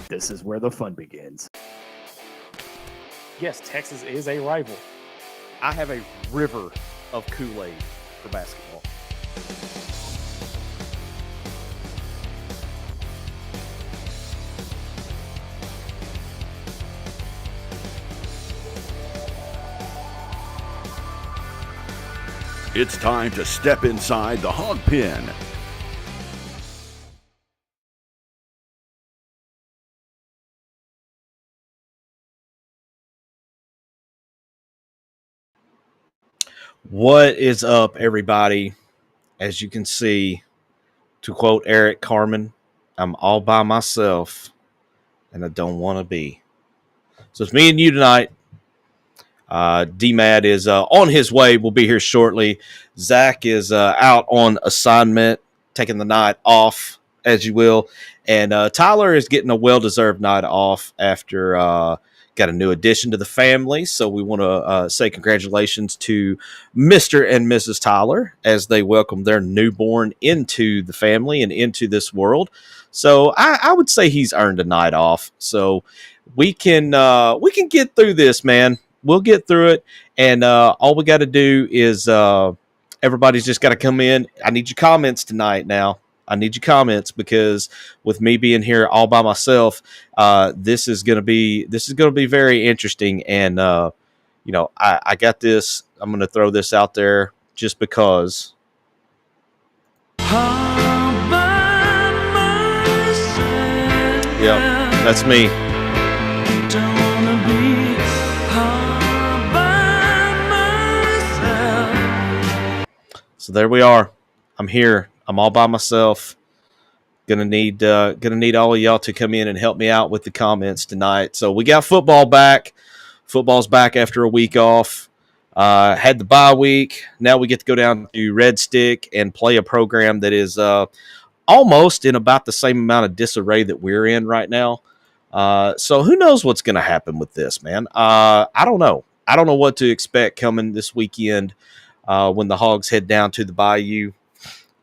This is where the fun begins. Yes, Texas is a rival. I have a river of Kool-Aid for basketball. It's time to step inside the hog pen. What is up, everybody? As you can see, to quote Eric Carmen, I'm all by myself, and I don't want to be. So it's me and you tonight. D-Mad is on his way. We'll be here shortly. Zach is out on assignment, taking the night off, as you will. And Tyler is getting a well-deserved night off after got a new addition to the family. So we want to say congratulations to Mr. and Mrs. Tyler as they welcome their newborn into the family and into this world. So I would say he's earned a night off. So we can get through this, man. We'll get through it, and all we got to do is everybody's just got to come in. I need your comments tonight now. I need your comments because with me being here all by myself, this is gonna be very interesting. And I got this. I'm gonna throw this out there just because. Yeah, that's me. So there we are. I'm here. I'm all by myself. Gonna need all of y'all to come in and help me out with the comments tonight. So we got football back. Football's back after a week off. Had the bye week. Now we get to go down to Red Stick and play a program that is almost in about the same amount of disarray that we're in right now. So who knows what's going to happen with this, man? I don't know. I don't know what to expect coming this weekend when the Hogs head down to the Bayou.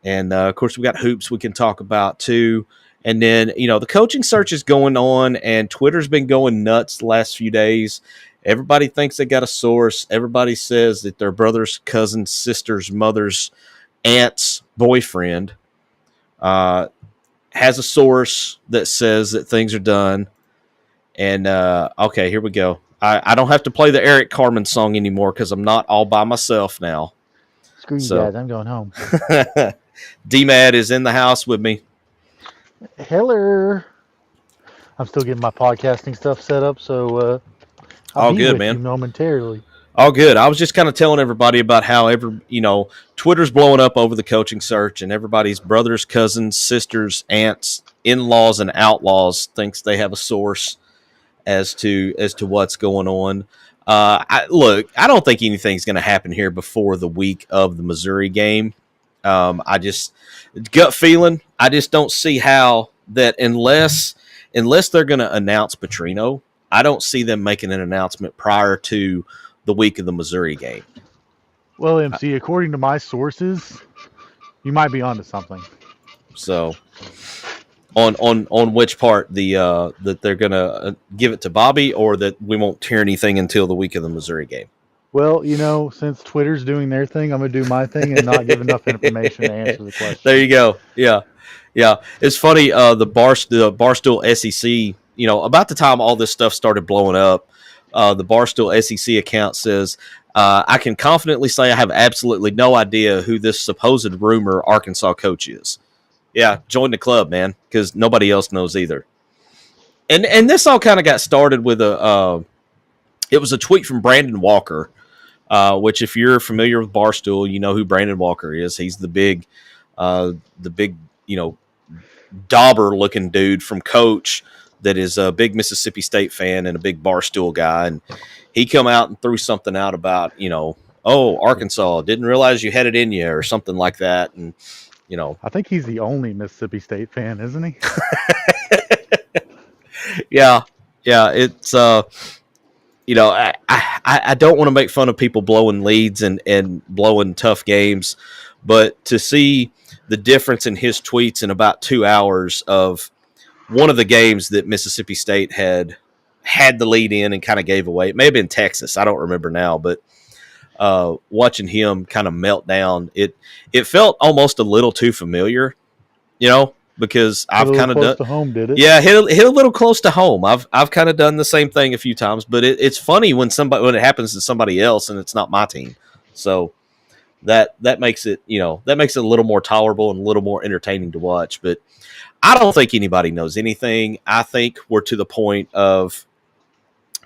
And, of course, we got hoops we can talk about, too. And then, the coaching search is going on, and Twitter's been going nuts the last few days. Everybody thinks they got a source. Everybody says that their brother's, cousin's, sister's, mother's, aunt's boyfriend has a source that says that things are done. And, okay, here we go. I don't have to play the Eric Carmen song anymore because I'm not all by myself now. Screw you guys, I'm going home. D-Mad is in the house with me. Hello. I'm still getting my podcasting stuff set up, so I'll all be good, with man. you momentarily. All good. I was just kind of telling everybody about how Twitter's blowing up over the coaching search, and everybody's brothers, cousins, sisters, aunts, in-laws, and outlaws thinks they have a source as to what's going on. I don't think anything's going to happen here before the week of the Missouri game. I just gut feeling. I just don't see how that unless they're going to announce Petrino. I don't see them making an announcement prior to the week of the Missouri game. Well, MC, according to my sources, you might be onto something. So, on which part that they're going to give it to Bobby, or that we won't hear anything until the week of the Missouri game. Well, since Twitter's doing their thing, I'm going to do my thing and not give enough information to answer the question. There you go. Yeah. It's funny. The Barstool SEC. About the time all this stuff started blowing up, the Barstool SEC account says, "I can confidently say I have absolutely no idea who this supposed rumor Arkansas coach is." Yeah, join the club, man, because nobody else knows either. And this all kind of got started with it was a tweet from Brandon Walker. Which, if you're familiar with Barstool, you know who Brandon Walker is. He's the big, dauber-looking dude from Coach that is a big Mississippi State fan and a big Barstool guy. And he come out and threw something out about, Arkansas, didn't realize you had it in you or something like that. And, I think he's the only Mississippi State fan, isn't he? Yeah. It's, I don't want to make fun of people blowing leads and blowing tough games, but to see the difference in his tweets in about 2 hours of one of the games that Mississippi State had the lead in and kind of gave away. It may have been Texas. I don't remember now, but watching him kind of melt down, it felt almost a little too familiar, because I've kind of done to home, did it? Yeah, hit a little close to home. I've kind of done the same thing a few times, but it's funny when it happens to somebody else and it's not my team. So that makes it a little more tolerable and a little more entertaining to watch. But I don't think anybody knows anything. I think we're to the point of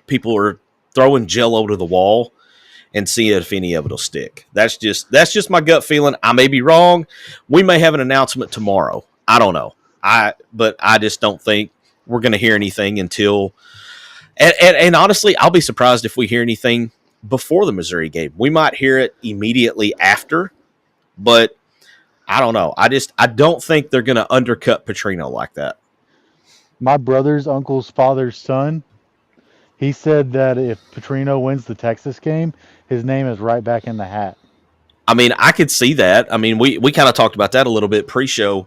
people are throwing Jell-O to the wall and see if any of it will stick. That's just my gut feeling. I may be wrong. We may have an announcement tomorrow. I don't know. But I just don't think we're going to hear anything until. And honestly, I'll be surprised if we hear anything before the Missouri game. We might hear it immediately after, but I don't know. I don't think they're going to undercut Petrino like that. My brother's uncle's father's son, he said that if Petrino wins the Texas game, his name is right back in the hat. I mean, I could see that. I mean, we kind of talked about that a little bit pre-show.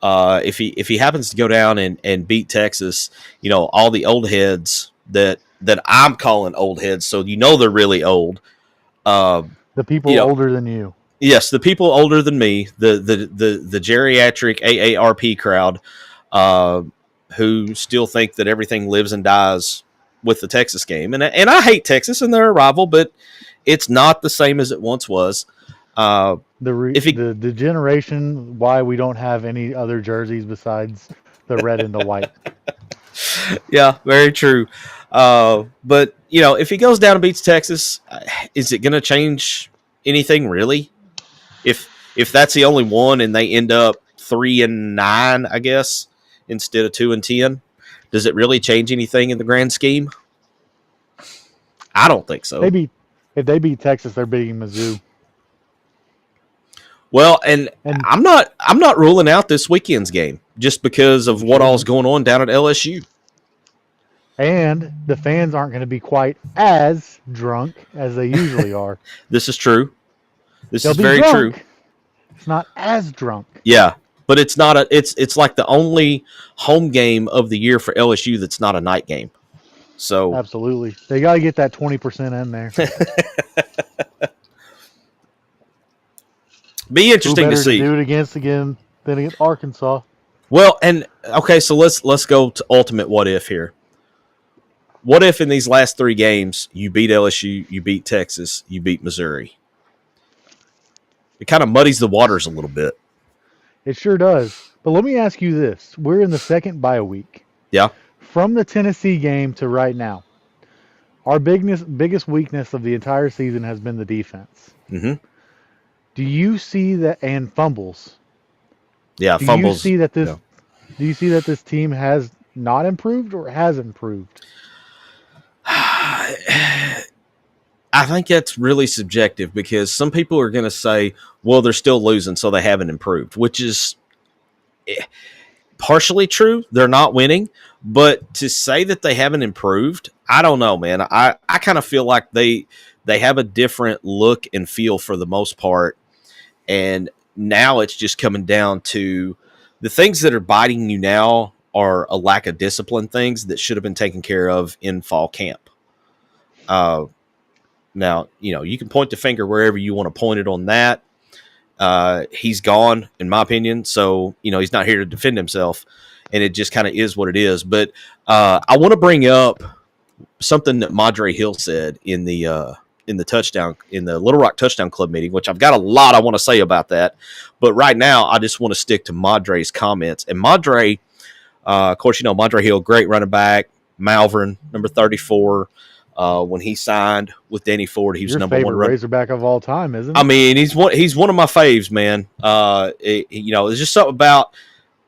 If he happens to go down and beat Texas, all the old heads that I'm calling old heads, so they're really old. The people older than you. Yes, the people older than me, the geriatric AARP crowd, who still think that everything lives and dies with the Texas game. And I hate Texas and they're a rival, but it's not the same as it once was. The generation why we don't have any other jerseys besides the red and the white. Yeah, very true. But if he goes down and beats Texas, is it going to change anything really? If that's the only one and they end up 3-9, I guess, instead of 2-10, does it really change anything in the grand scheme? I don't think so. If they beat Texas, they're beating Mizzou. Well, and I'm not ruling out this weekend's game just because of what all's going on down at LSU. And the fans aren't going to be quite as drunk as they usually are. This is true. This They'll is very drunk. true. It's not as drunk. Yeah, but it's not it's like the only home game of the year for LSU that's not a night game. So absolutely, they got to get that 20% in there. Be interesting to see. To do it again than against Arkansas. Well, and okay, so let's go to ultimate what if here. What if in these last 3 games you beat LSU, you beat Texas, you beat Missouri? It kind of muddies the waters a little bit. It sure does. But let me ask you this. We're in the second bye week. Yeah. From the Tennessee game to right now, our biggest weakness of the entire season has been the defense. Mm-hmm. Do you see that, and fumbles? Yeah, fumbles. Do you see that this team has not improved or has improved? I think that's really subjective because some people are going to say, well, they're still losing, so they haven't improved, which is partially true. They're not winning, but to say that they haven't improved, I don't know, man. I kind of feel like they have a different look and feel for the most part, and now it's just coming down to the things that are biting you now are a lack of discipline things that should have been taken care of in fall camp. Now, you can point the finger wherever you want to point it on that. He's gone, in my opinion, so, he's not here to defend himself, and it just kind of is what it is. But I want to bring up something that Madre Hill said in the Little Rock Touchdown Club meeting, which I've got a lot I want to say about that. But right now, I just want to stick to Madre's comments. And Madre, of course, Madre Hill, great running back, Malvern, number 34. When he signed with Danny Ford, he was your number favorite one Razorback of all time, isn't he? I mean, he's one of my faves, man. There's just something about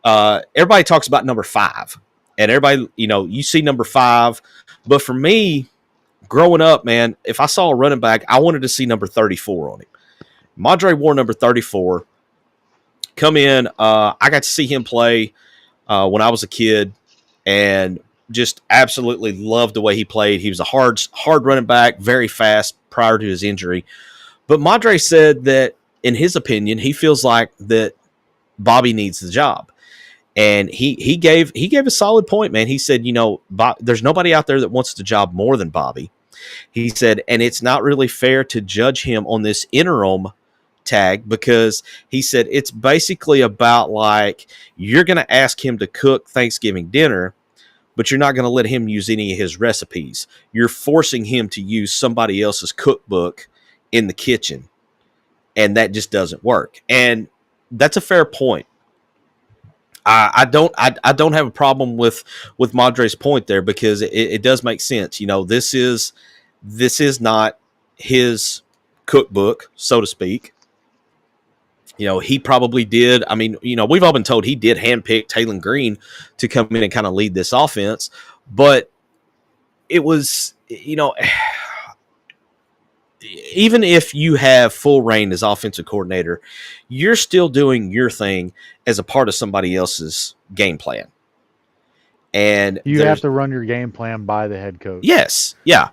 everybody talks about number 5, and everybody, you see number 5, but for me, growing up, man, if I saw a running back, I wanted to see number 34 on him. Madre wore number 34. Come in, I got to see him play when I was a kid, and just absolutely loved the way he played. He was a hard running back, very fast prior to his injury. But Madre said that, in his opinion, he feels like that Bobby needs the job. And he gave a solid point, man. He said, there's nobody out there that wants the job more than Bobby. He said, and it's not really fair to judge him on this interim tag, because he said it's basically about like, you're going to ask him to cook Thanksgiving dinner, but you're not going to let him use any of his recipes. You're forcing him to use somebody else's cookbook in the kitchen, and that just doesn't work. And that's a fair point. I don't have a problem with Madre's point there, because it does make sense. This is not his cookbook, so to speak. He probably did. I mean, we've all been told he did handpick Taylon Green to come in and kind of lead this offense, but it was, even if you have full reign as offensive coordinator, you're still doing your thing as a part of somebody else's game plan. And you have to run your game plan by the head coach. Yes. Yeah.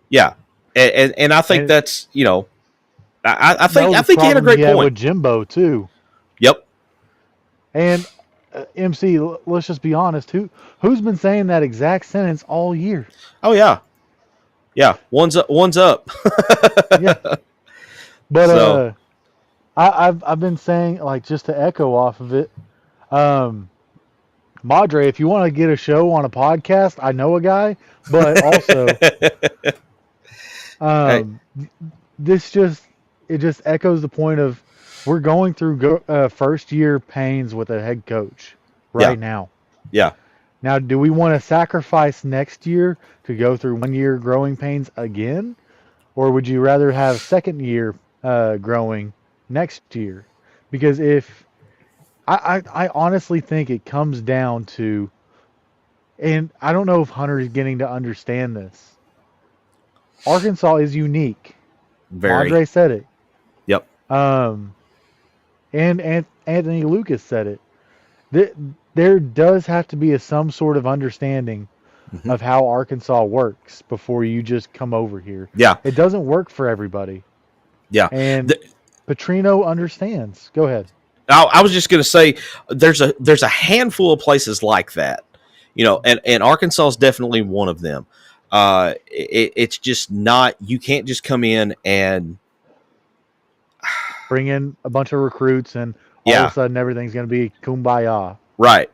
Yeah. And I think that's, I think he had a great point with Jimbo too. Yep. And MC, let's just be honest. Who's been saying that exact sentence all year? Oh yeah. Yeah, one's up. Yeah, but I've been saying, like, just to echo off of it, Madre, if you want to get a show on a podcast, I know a guy, but also, this just echoes the point of, we're going through first year pains with a head coach right now. Yeah. Now, do we want to sacrifice next year to go through 1 year growing pains again? Or would you rather have second year growing next year? Because if I honestly think it comes down to, and I don't know if Hunter is getting to understand this, Arkansas is unique. Very. Andre said it. Yep. And Anthony Lucas said it. There does have to be some sort of understanding of how Arkansas works before you just come over here. Yeah. It doesn't work for everybody. Yeah. And Petrino understands. Go ahead. I was just going to say, there's a handful of places like that, and Arkansas is definitely one of them. It's just not, you can't just come in and bring in a bunch of recruits and all of a sudden everything's going to be kumbaya. Right.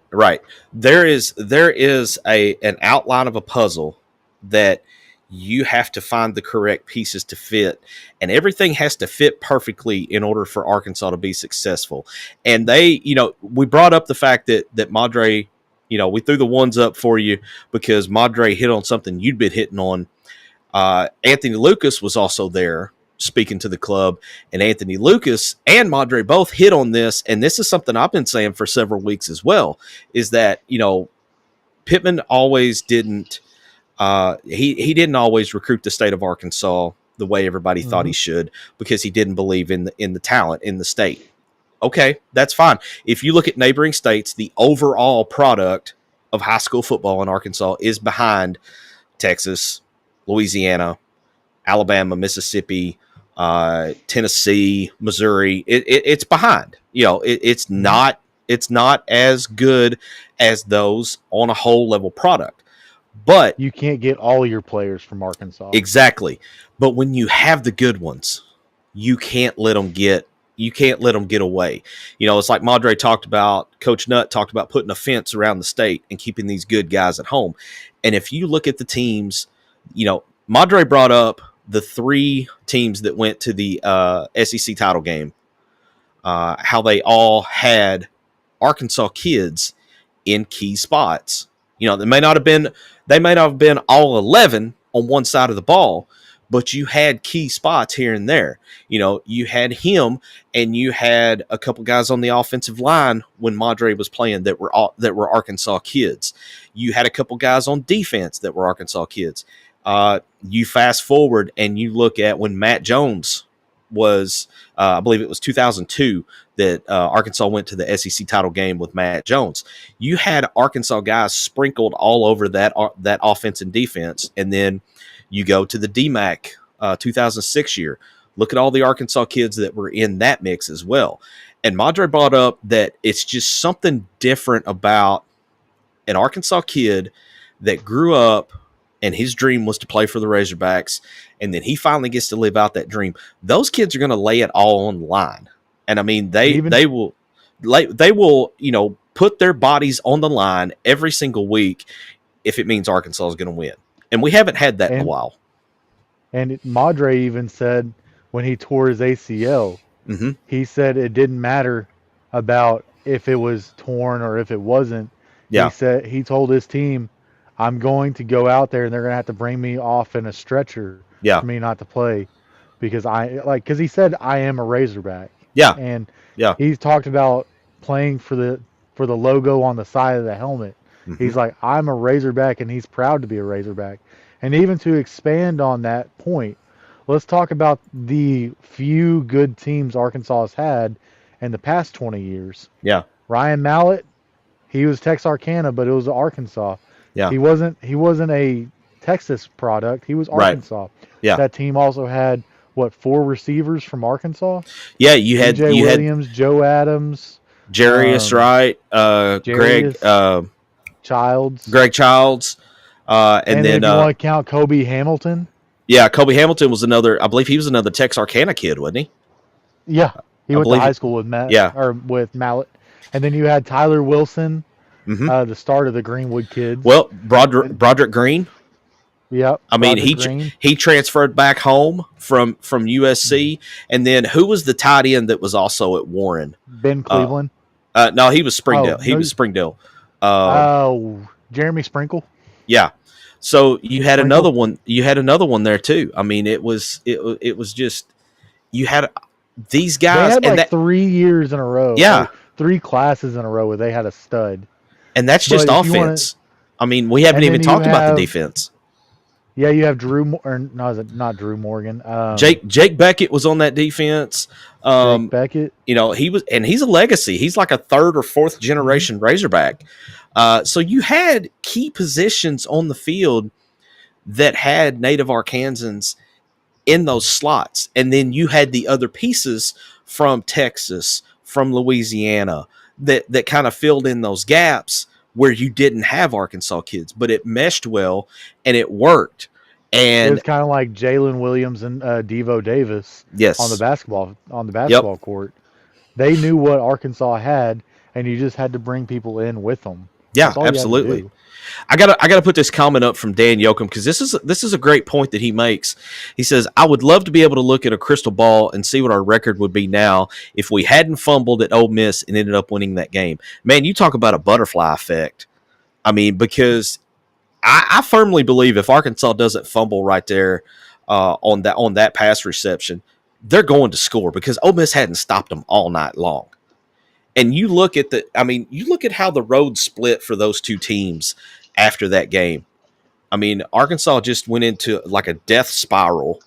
There is an outline of a puzzle that you have to find the correct pieces to fit, and everything has to fit perfectly in order for Arkansas to be successful. And we brought up the fact that Madre, we threw the ones up for you because Madre hit on something you'd been hitting on. Anthony Lucas was also there speaking to the club, and Anthony Lucas and Madre both hit on this, and this is something I've been saying for several weeks as well, is that Pittman always didn't he didn't always recruit the state of Arkansas the way everybody thought he should, because he didn't believe in the talent in the state. Okay, that's fine. If you look at neighboring states, the overall product of high school football in Arkansas is behind Texas, Louisiana, Alabama, Mississippi, Tennessee, Missouri. It's behind. It's not as good as those on a whole level product. But you can't get all your players from Arkansas. Exactly. But when you have the good ones, you can't let them get away. It's like Madre talked about, Coach Nutt talked about putting a fence around the state and keeping these good guys at home. And if you look at the teams, Madre brought up the 3 teams that went to the SEC title game, how they all had Arkansas kids in key spots. They may not have been all 11 on one side of the ball, but you had key spots here and there. You had him, and you had a couple guys on the offensive line when Madre was playing that were Arkansas kids. You had a couple guys on defense that were Arkansas kids. You fast forward and you look at when Matt Jones was, I believe it was 2002 that Arkansas went to the SEC title game with Matt Jones. You had Arkansas guys sprinkled all over that offense and defense, and then you go to the DMAC 2006 year. Look at all the Arkansas kids that were in that mix as well. And Madre brought up that it's just something different about an Arkansas kid that grew up and his dream was to play for the Razorbacks, and then he finally gets to live out that dream. Those kids are going to lay it all on the line. And I mean, they will, put their bodies on the line every single week if it means Arkansas is going to win. And we haven't had that in a while. And Madre even said when he tore his ACL, he said it didn't matter about if it was torn or if it wasn't. Yeah. He said he told his team, I'm going to go out there and they're going to have to bring me off in a stretcher for me not to play because because he said I am a Razorback. Yeah. And he's talked about playing for the logo on the side of the helmet. He's like, I'm a Razorback, and he's proud to be a Razorback. And even to expand on that point, let's talk about the few good teams Arkansas has had in the past 20 years. Yeah. Ryan Mallett, he was Texarkana, but it was Arkansas. Yeah. He wasn't a Texas product. He was Arkansas. Right. Yeah. That team also had 4 recievers from Arkansas? Yeah, you had Williams, Joe Adams, Jarius Wright, Greg Childs. And then if you want to count Kobe Hamilton. Yeah, Kobe Hamilton was another. I believe he was another Texarkana kid, wasn't he? Yeah, he went to high school with with Mallett, and then you had Tyler Wilson, the start of the Greenwood kids. Well, Broderick Green. Yep. I mean, he transferred back home from USC, and then who was the tight end that was also at Warren? Ben Cleveland. No, he was Springdale. Was Springdale. Jeremy Sprinkle. Yeah. So you had another one. You had another one there too. I mean, it was just you had these guys. They had 3 years in a row. Yeah. 3 classes in a row where they had a stud. And that's just offense. I mean, we haven't even talked about the defense. Yeah, you have not Drew Morgan. Jake Beckett was on that defense. Jake Beckett. He's a legacy. He's like a 3rd or 4th generation Razorback. So you had key positions on the field that had native Arkansans in those slots. And then you had the other pieces from Texas, from Louisiana, that kind of filled in those gaps where you didn't have Arkansas kids, but it meshed well and it worked. And it was kind of like Jalen Williams and Devo Davis on the basketball court. They knew what Arkansas had, and you just had to bring people in with them. Yeah, absolutely. I gotta put this comment up from Dan Yoakum because this is a great point that he makes. He says, I would love to be able to look at a crystal ball and see what our record would be now if we hadn't fumbled at Ole Miss and ended up winning that game. Man, you talk about a butterfly effect. I mean, because I firmly believe if Arkansas doesn't fumble right there on that pass reception, they're going to score because Ole Miss hadn't stopped them all night long. And you look at how the road split for those two teams after that game. I mean, Arkansas just went into like a death spiral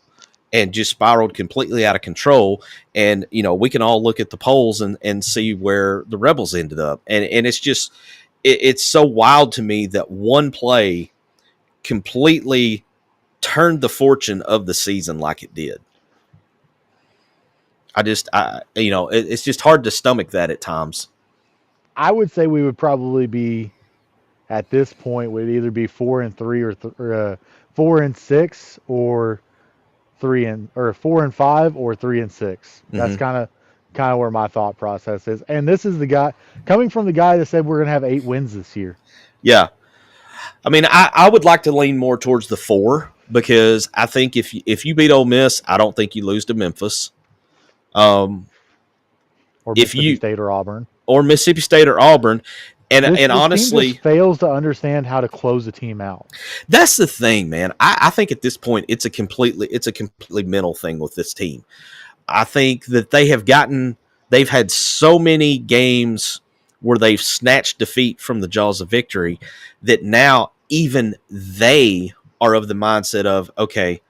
and just spiraled completely out of control. And, we can all look at the polls and see where the Rebels ended up. And it's just, it's so wild to me that one play completely turned the fortune of the season like it did. It's just hard to stomach that at times. I would say we would probably be at this point would either be 4-3 or 4-6 or 4-5 or 3-6. That's kind of where my thought process is. And this is the guy coming from the guy that said we're going to have 8 wins this year. Yeah. I mean, I would like to lean more towards the 4 because I think if you beat Ole Miss, I don't think you lose to Memphis. Or Mississippi State or Auburn. And honestly, team just fails to understand how to close a team out. That's the thing, man. I think at this point it's a completely mental thing with this team. I think that they've had so many games where they've snatched defeat from the jaws of victory that now even they are of the mindset of, okay,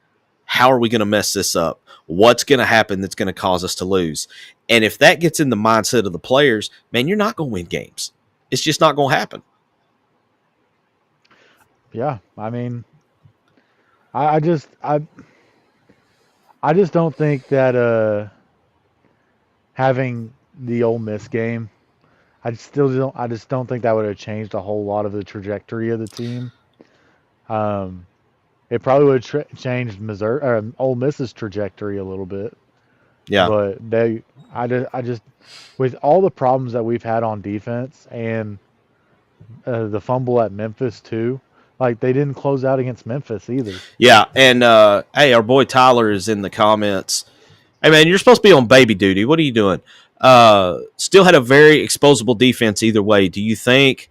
how are we going to mess this up? What's going to happen that's going to cause us to lose? And if that gets in the mindset of the players, man, you're not going to win games. It's just not going to happen. Yeah, I mean, I just don't think that having the Ole Miss game. I just don't think that would have changed a whole lot of the trajectory of the team. Um, it probably would have changed Missouri or Ole Miss's trajectory a little bit. Yeah. But I just, with all the problems that we've had on defense and the fumble at Memphis too, like they didn't close out against Memphis either. Yeah. And hey, our boy Tyler is in the comments. Hey man, you're supposed to be on baby duty. What are you doing? Still had a very exposable defense either way. Do you think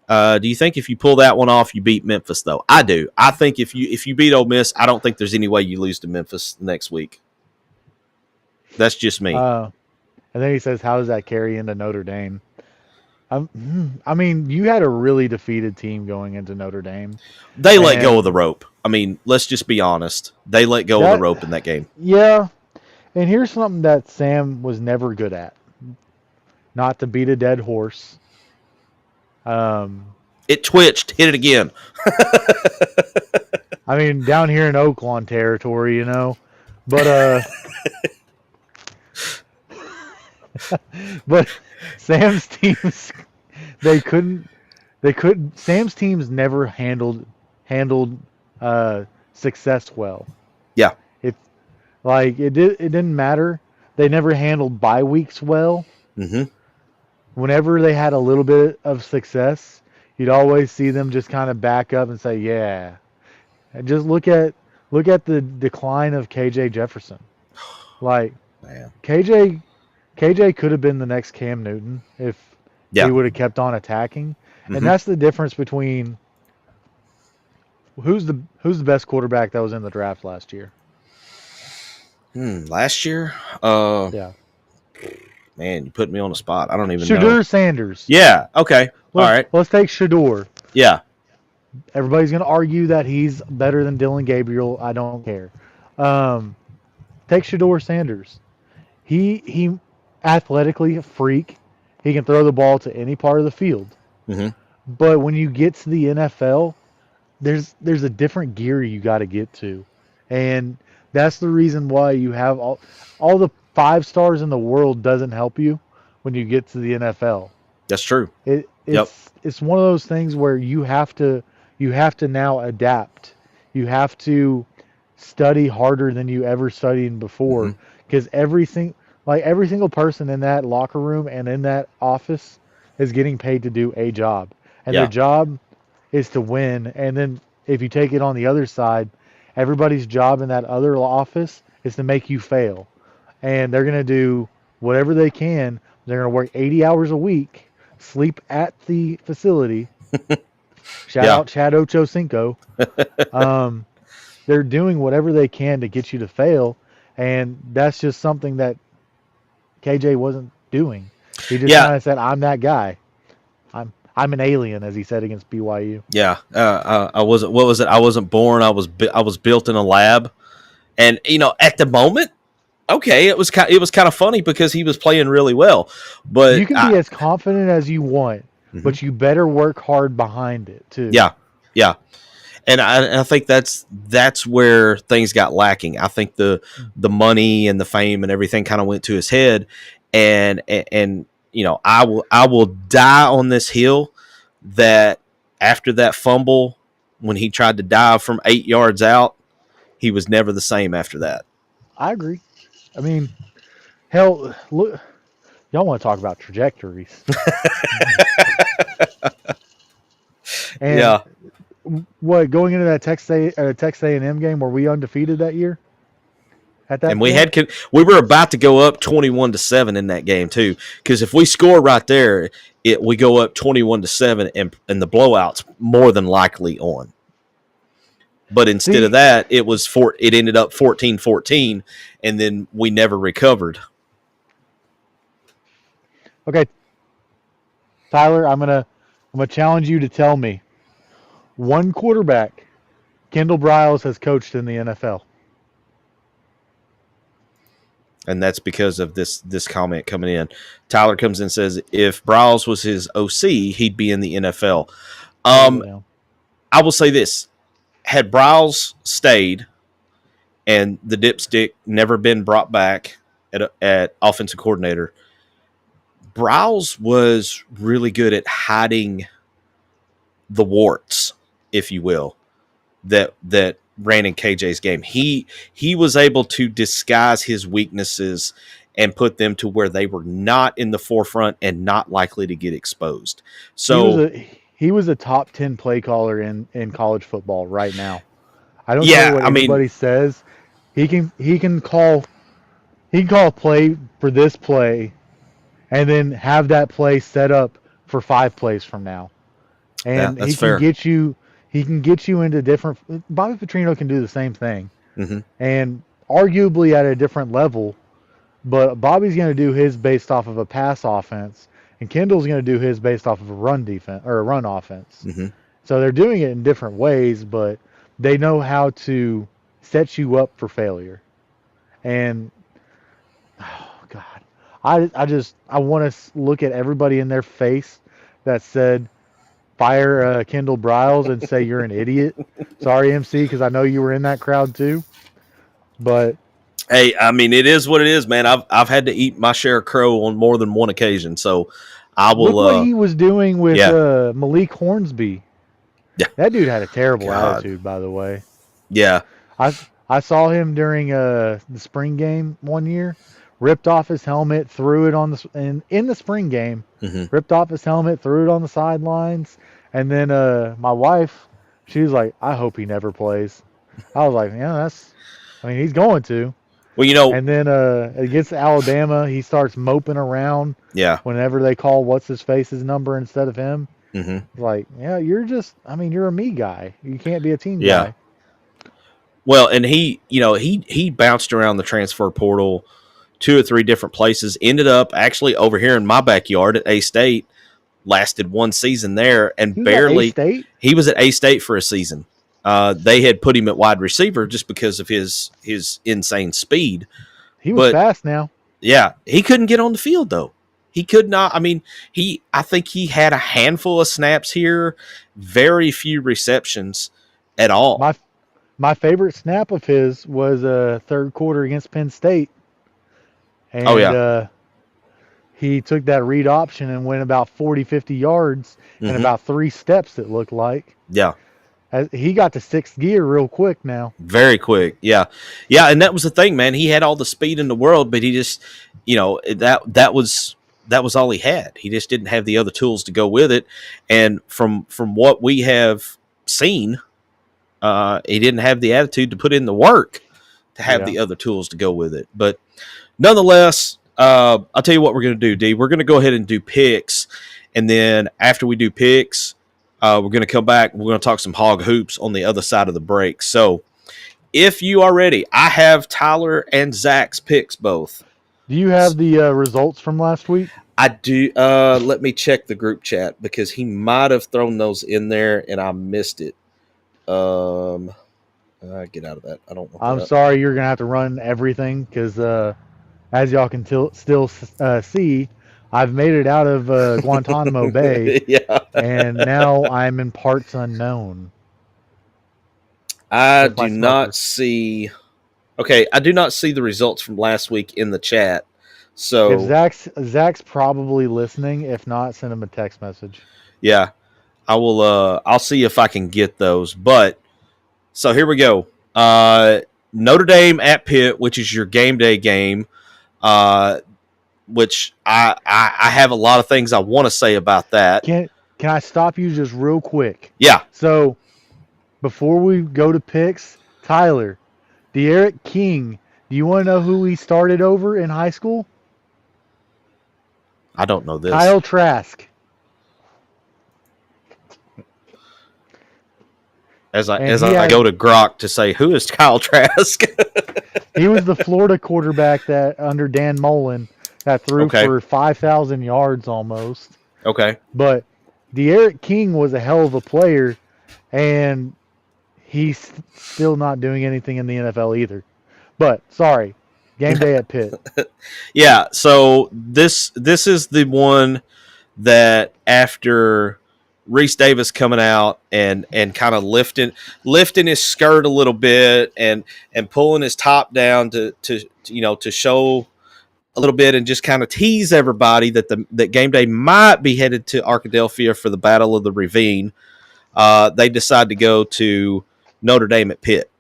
if you pull that one off, you beat Memphis though? I do. I think if you beat Ole Miss, I don't think there's any way you lose to Memphis next week. That's just me. And then he says, "How does that carry into Notre Dame?" I mean, you had a really defeated team going into Notre Dame. They let go of the rope. I mean, let's just be honest. They let go of the rope in that game. Yeah. And here's something that Sam was never good at. Not to beat a dead horse. It twitched. Hit it again. I mean, down here in Oaklawn territory, you know. But but Sam's teams Sam's teams never handled success well. Yeah. It didn't matter. They never handled bye weeks well. Mm-hmm. Whenever they had a little bit of success, you'd always see them just kind of back up and say, "Yeah." And just look at the decline of KJ Jefferson. Like, man. KJ could have been the next Cam Newton if he would have kept on attacking. Mm-hmm. And that's the difference between who's the best quarterback that was in the draft last year. Last year? Yeah. Man, you put me on the spot. I don't even know. Shedeur Sanders. Yeah. Okay. All right. Let's take Shedeur. Yeah. Everybody's going to argue that he's better than Dylan Gabriel. I don't care. Take Shedeur Sanders. He athletically a freak. He can throw the ball to any part of the field. Mm-hmm. But when you get to the NFL, there's a different gear you got to get to. And that's the reason why you have all the 5 stars in the world doesn't help you when you get to the NFL. That's true. It's one of those things where you have to now adapt. You have to study harder than you ever studied before, because every single person in that locker room and in that office is getting paid to do a job, and their job is to win. And then if you take it on the other side, everybody's job in that other office is to make you fail. And they're going to do whatever they can. They're going to work 80 hours a week, sleep at the facility. Shout out Chad Ochocinco. They're doing whatever they can to get you to fail. And that's just something that KJ wasn't doing. He just kind of said, "I'm that guy. I'm an alien," as he said against BYU. Yeah, I wasn't. What was it? I wasn't born. I was built in a lab, and at the moment, okay, it was kind of funny because he was playing really well. But you can be as confident as you want, but you better work hard behind it too. Yeah, and I think that's where things got lacking. I think the money and the fame and everything kind of went to his head, and I will die on this hill that after that fumble, when he tried to dive from 8 yards out, he was never the same after that. I agree. I mean, hell, look, y'all want to talk about trajectories. And what, going into that Texas A&M game, were we undefeated that year? And we were about to go up 21-7 in that game too, because if we score right there, we go up 21-7, and the blowout's more than likely on. But instead of that, it ended up 14-14, and then we never recovered. Okay, Tyler, I'm gonna challenge you to tell me one quarterback Kendall Briles has coached in the NFL. And that's because of this comment coming in. Tyler comes in and says, if Briles was his OC, he'd be in the NFL. I will say this. Had Briles stayed and the dipstick never been brought back at offensive coordinator, Browse was really good at hiding the warts, if you will, that ran in KJ's game. He was able to disguise his weaknesses and put them to where they were not in the forefront and not likely to get exposed. So he was a top 10 play caller in college football right now. I don't yeah, care what anybody says. He can call a play for this play and then have that play set up for 5 plays from now. And that's he can fair. get you into different. Bobby Petrino can do the same thing, and arguably at a different level. But Bobby's going to do his based off of a pass offense, and Kendall's going to do his based off of a run defense or a run offense. So they're doing it in different ways, but they know how to set you up for failure. And oh God, I want to look at everybody in their face that said fire Kendall Briles and say you're an idiot. Sorry, MC, because I know you were in that crowd too. But hey, I mean, it is what it is, man. I've had to eat my share of crow on more than one occasion, so I will. Look what he was doing with Malik Hornsby. Yeah, that dude had a terrible attitude, by the way. Yeah, I saw him during the spring game one year. Ripped off his helmet, threw it on in the spring game. Ripped off his helmet, threw it on the sidelines, and then my wife, she was like, "I hope he never plays." I was like, "Yeah, he's going to." Well, And then against Alabama, he starts moping around. Yeah. Whenever they call what's his face's number instead of him, like, yeah, you're a me guy. You can't be a team guy. Well, and he bounced around the transfer portal 2 or 3 different places, ended up actually over here in my backyard at A-State, lasted 1 season there, and he was at A-State for a season. They had put him at wide receiver just because of his insane speed. He was fast now. Yeah, he couldn't get on the field though. He could not. I mean, I think he had a handful of snaps here, very few receptions at all. My favorite snap of his was third quarter against Penn State. And he took that read option and went about 40, 50 yards and about 3 steps, it looked like. Yeah. He got to 6th gear real quick now. Very quick. Yeah. Yeah, and that was the thing, man. He had all the speed in the world, but he just, that was all he had. He just didn't have the other tools to go with it. And from what we have seen, he didn't have the attitude to put in the work to have the other tools to go with it. But nonetheless, I'll tell you what we're going to do, D. We're going to go ahead and do picks. And then after we do picks, we're going to come back. We're going to talk some Hawg Hoops on the other side of the break. So if you are ready, I have Tyler and Zach's picks both. Do you have the results from last week? I do. Let me check the group chat because he might have thrown those in there and I missed it. Get out of that. I don't want I'm sorry, you're going to have to run everything because as y'all can still see, I've made it out of Guantanamo Bay, and now I'm in parts unknown. I do not see the results from last week in the chat. So if Zach's probably listening. If not, send him a text message. Yeah, I will. I'll see if I can get those. But so here we go. Notre Dame at Pitt, which is your game day game. Which I have a lot of things I want to say about that. Can I stop you just real quick? Yeah. So before we go to picks, Tyler, De'Aaron King, do you want to know who he started over in high school? I don't know this. Kyle Trask. As I go to Grok to say, who is Kyle Trask? He was the Florida quarterback that under Dan Mullen that threw for 5,000 yards almost. Okay. But De'Aaron King was a hell of a player, and he's still not doing anything in the NFL either. But, sorry, game day at Pitt. Yeah, so this is the one that after Reese Davis coming out and kind of lifting his skirt a little bit and pulling his top down to show a little bit and just kind of tease everybody that that game day might be headed to Arkadelphia for the Battle of the Ravine, they decide to go to Notre Dame at Pitt.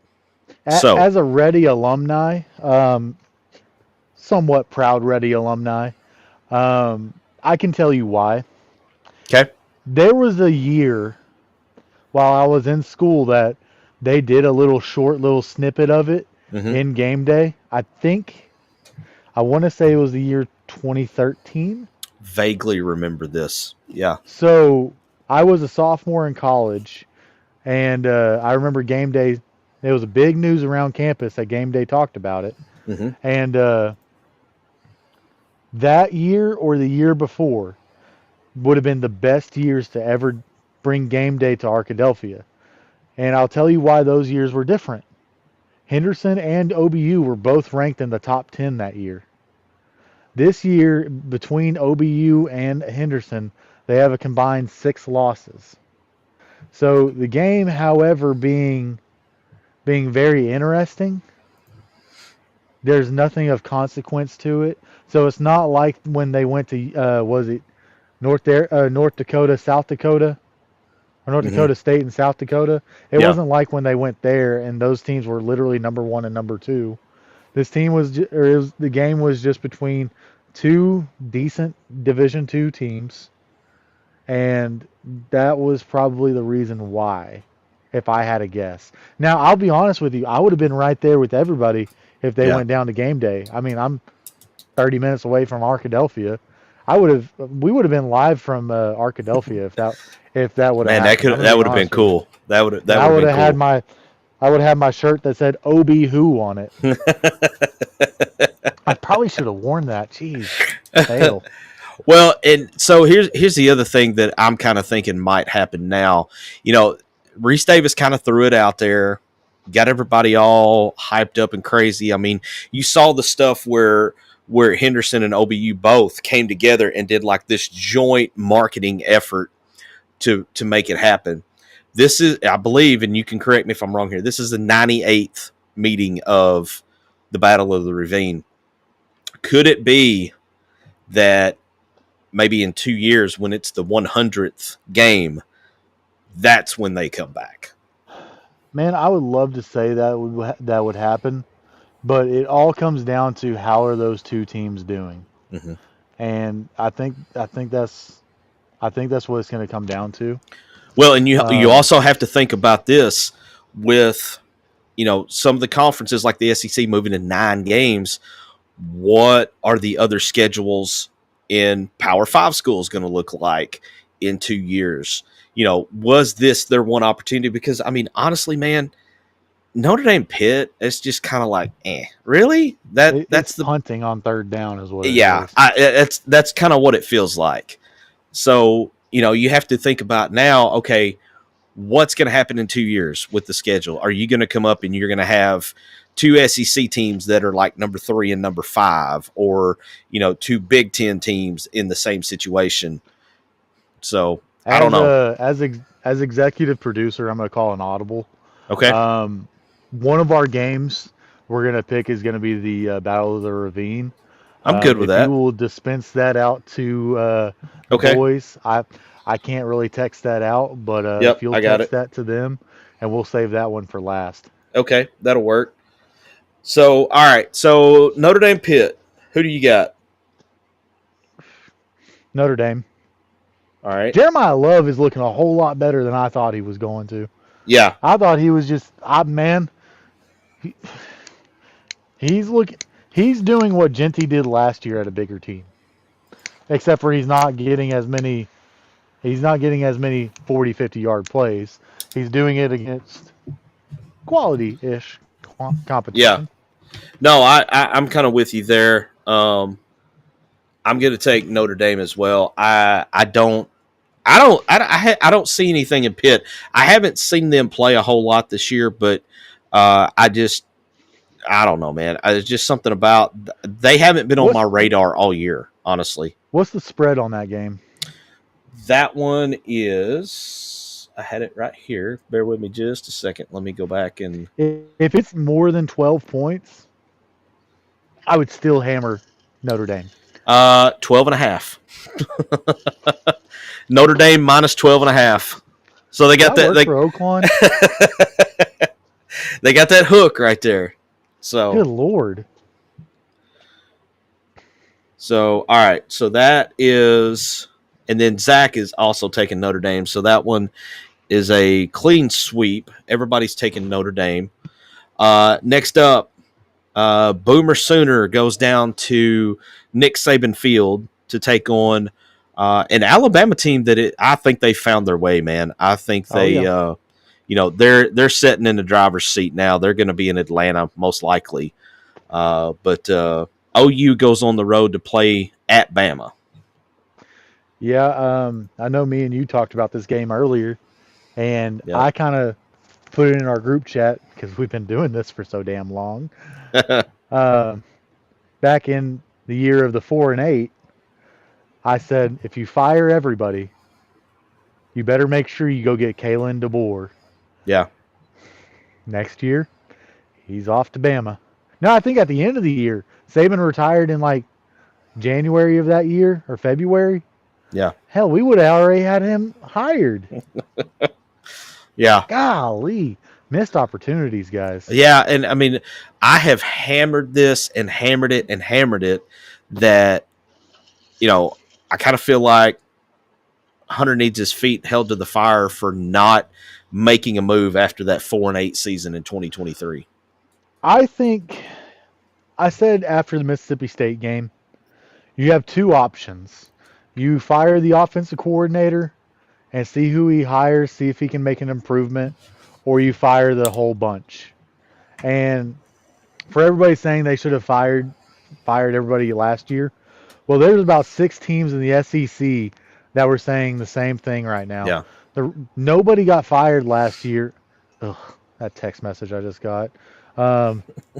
So, As a Ready alumni, somewhat proud Ready alumni, I can tell you why. okay. There was a year while I was in school that they did a little snippet of it in game day. I want to say it was the year 2013. Vaguely remember this. Yeah. So I was a sophomore in college, and I remember game day. It was a big news around campus that game day talked about it. Mm-hmm. And that year or the year before would have been the best years to ever bring game day to Arkadelphia. And I'll tell you why those years were different. Henderson and OBU were both ranked in the top 10 that year. This year, between OBU and Henderson, they have a combined 6 losses. So the game, however, being very interesting, there's nothing of consequence to it. So it's not like when they went to, was it North Dakota, South Dakota, or North Dakota State and South Dakota? It wasn't like when they went there and those teams were literally number 1 and number 2. This team the game was just between 2 decent Division II teams, and that was probably the reason why, if I had a guess. Now, I'll be honest with you, I would have been right there with everybody if they went down to game day. I mean, I'm 30 minutes away from Arkadelphia. We would have been live from Arkadelphia if that would have happened. Man, that would have been cool. I would have had my shirt that said OB Who on it. I probably should have worn that. Jeez. Fail. Well, and so here's the other thing that I'm kind of thinking might happen now. You know, Reese Davis kind of threw it out there, got everybody all hyped up and crazy. I mean, you saw the stuff where Henderson and OBU both came together and did like this joint marketing effort to make it happen. This is, I believe, and you can correct me if I'm wrong here, this is the 98th meeting of the Battle of the Ravine. Could it be that maybe in 2 years, when it's the 100th game, that's when they come back? Man, I would love to say that would happen, but it all comes down to how are those 2 teams doing, and I think that's what it's going to come down to. Well, and you also have to think about this with, you know, some of the conferences like the SEC moving to 9 games. What are the other schedules in Power 5 schools going to look like in 2 years? You know, was this their one opportunity? Because, I mean, honestly, man, Notre Dame Pitt, it's just kind of like, really? That's the hunting on third down is what it is. That's kind of what it feels like. So, you know, you have to think about now, okay, what's going to happen in 2 years with the schedule? Are you going to come up and you're going to have 2 SEC teams that are like number 3 and number 5, or, you know, 2 Big Ten teams in the same situation? So I don't know. As executive producer, I'm going to call an audible. Okay. One of our games we're going to pick is going to be the Battle of the Ravine. I'm good with that. You will dispense that out to boys. I can't really text that out, but if you'll text that to them, and we'll save that one for last. Okay, that'll work. So, all right. So, Notre Dame Pitt, who do you got? Notre Dame. All right. Jeremiah Love is looking a whole lot better than I thought he was going to. Yeah. I thought he was just, he's doing what Genty did last year at a bigger team. Except for he's not getting as many 40, 50-yard plays. He's doing it against quality-ish competition. Yeah. No, I'm kind of with you there. I'm going to take Notre Dame as well. I don't see anything in Pitt. I haven't seen them play a whole lot this year, but I don't know, man. It's just something about they haven't been on my radar all year, honestly. What's the spread on that game? That one is, I had it right here. Bear with me just a second. Let me go back and. If it's more than 12 points, I would still hammer Notre Dame. 12.5. Notre Dame minus 12.5. So they got that. For Oakland. They got that hook right there. So Good Lord. So all right. So that is, and then Zach is also taking Notre Dame. So that one is a clean sweep. Everybody's taking Notre Dame. Next up, Boomer Sooner goes down to Nick Saban Field to take on an Alabama team that I think they found their way, man. I think they, they're sitting in the driver's seat now. They're going to be in Atlanta most likely. But OU goes on the road to play at Bama. Yeah, I know me and you talked about this game earlier, and I kind of put it in our group chat because we've been doing this for so damn long. Back in the year of the 4-8, I said, if you fire everybody, you better make sure you go get Kalen DeBoer. Yeah. Next year, he's off to Bama. No, I think at the end of the year, Saban retired in like January of that year or February. Yeah. Hell, we would have already had him hired. Yeah. Golly. Missed opportunities, guys. Yeah, and I mean, I have hammered this and hammered it and hammered it that, I kind of feel like Hunter needs his feet held to the fire for not making a move after that 4-8 season in 2023. I think I said after the Mississippi State game, you have two options. You fire the offensive coordinator and see who he hires, see if he can make an improvement, or you fire the whole bunch. And for everybody saying they should have fired everybody last year, well, there's about 6 teams in the SEC that were saying the same thing right now. Yeah. Nobody got fired last year. Ugh, that text message I just got. Every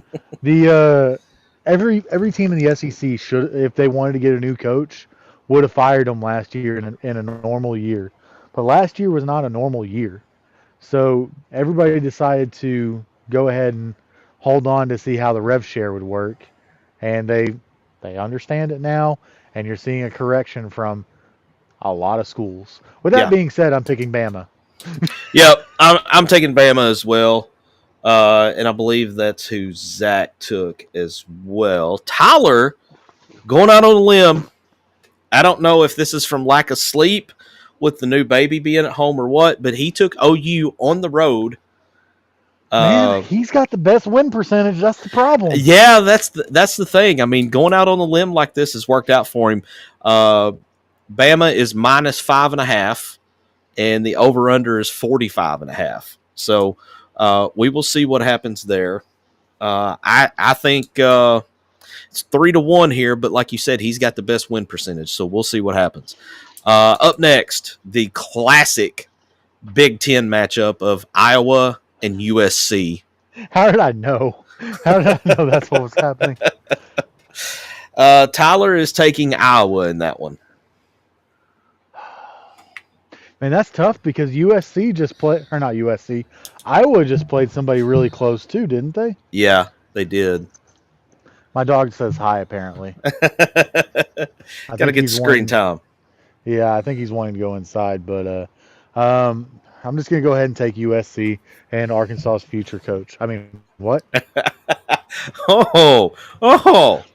team in the SEC should, if they wanted to get a new coach, would have fired him last year in a normal year. But last year was not a normal year. So everybody decided to go ahead and hold on to see how the rev share would work. And they understand it now, and you're seeing a correction from a lot of schools. With that being said, I'm picking Bama. Yep, I'm taking Bama as well. And I believe that's who Zach took as well. Tyler, going out on a limb. I don't know if this is from lack of sleep with the new baby being at home or what, but he took OU on the road. Man, he's got the best win percentage. That's the problem. Yeah, that's the thing. I mean, going out on a limb like this has worked out for him. Bama is minus 5.5, and the over-under is 45.5. So we will see what happens there. I think it's 3-1 here, but like you said, he's got the best win percentage. So we'll see what happens. Up next, the classic Big Ten matchup of Iowa and USC. How did I know? How did I know that's what was happening? Tyler is taking Iowa in that one. Man, that's tough because USC just played, or not USC, Iowa just played somebody really close too, didn't they? Yeah, they did. My dog says hi, apparently. Got to get screen time. Yeah, I think he's wanting to go inside, but I'm just going to go ahead and take USC and Arkansas's future coach. I mean, what?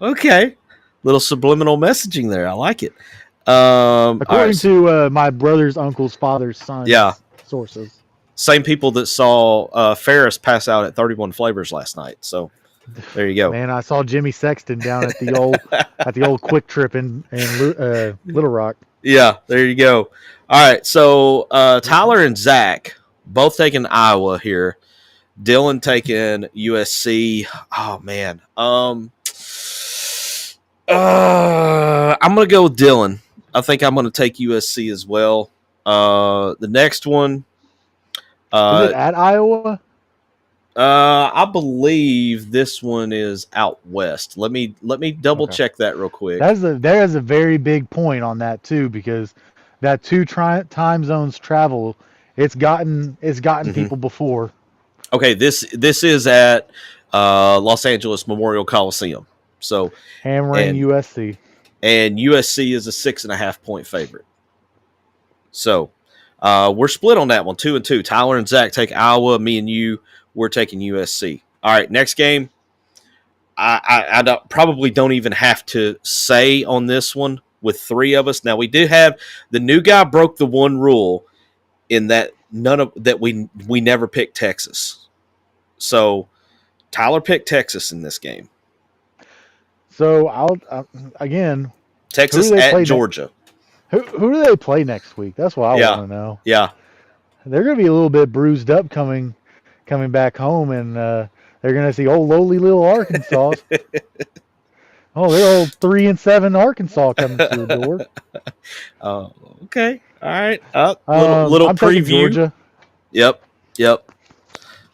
Okay. Little subliminal messaging there. I like it. According to my brother's uncle's father's son's sources. Same people that saw Ferris pass out at 31 Flavors last night. So there you go. Man, I saw Jimmy Sexton down at the old Quick Trip in Little Rock. Yeah, there you go. All right, so Tyler and Zach both taking Iowa here. Dylan taking USC. Oh man, I'm gonna go with Dylan. I think I'm gonna take USC as well. The next one, is it at Iowa? I believe this one is out west. Let me double check that real quick. There is a very big point on that too, because that 2 time zones travel, it's gotten people before. Okay, this is at Los Angeles Memorial Coliseum. So Hammering USC. And USC is a 6.5-point favorite. So we're split on that one, 2-2. Tyler and Zach take Iowa. Me and you, we're taking USC. All right, next game. I probably don't even have to say on this one with three of us. Now, we did have the new guy broke the one rule in that we never picked Texas. So Tyler picked Texas in this game. So I'll again. Texas at Georgia. Who do they play next week? That's what I want to know. Yeah, they're going to be a little bit bruised up coming back home, and they're going to see old lowly little Arkansas. Oh, they're old 3-7 Arkansas coming through the door. Okay, all right. Little I'm preview. Georgia. Yep.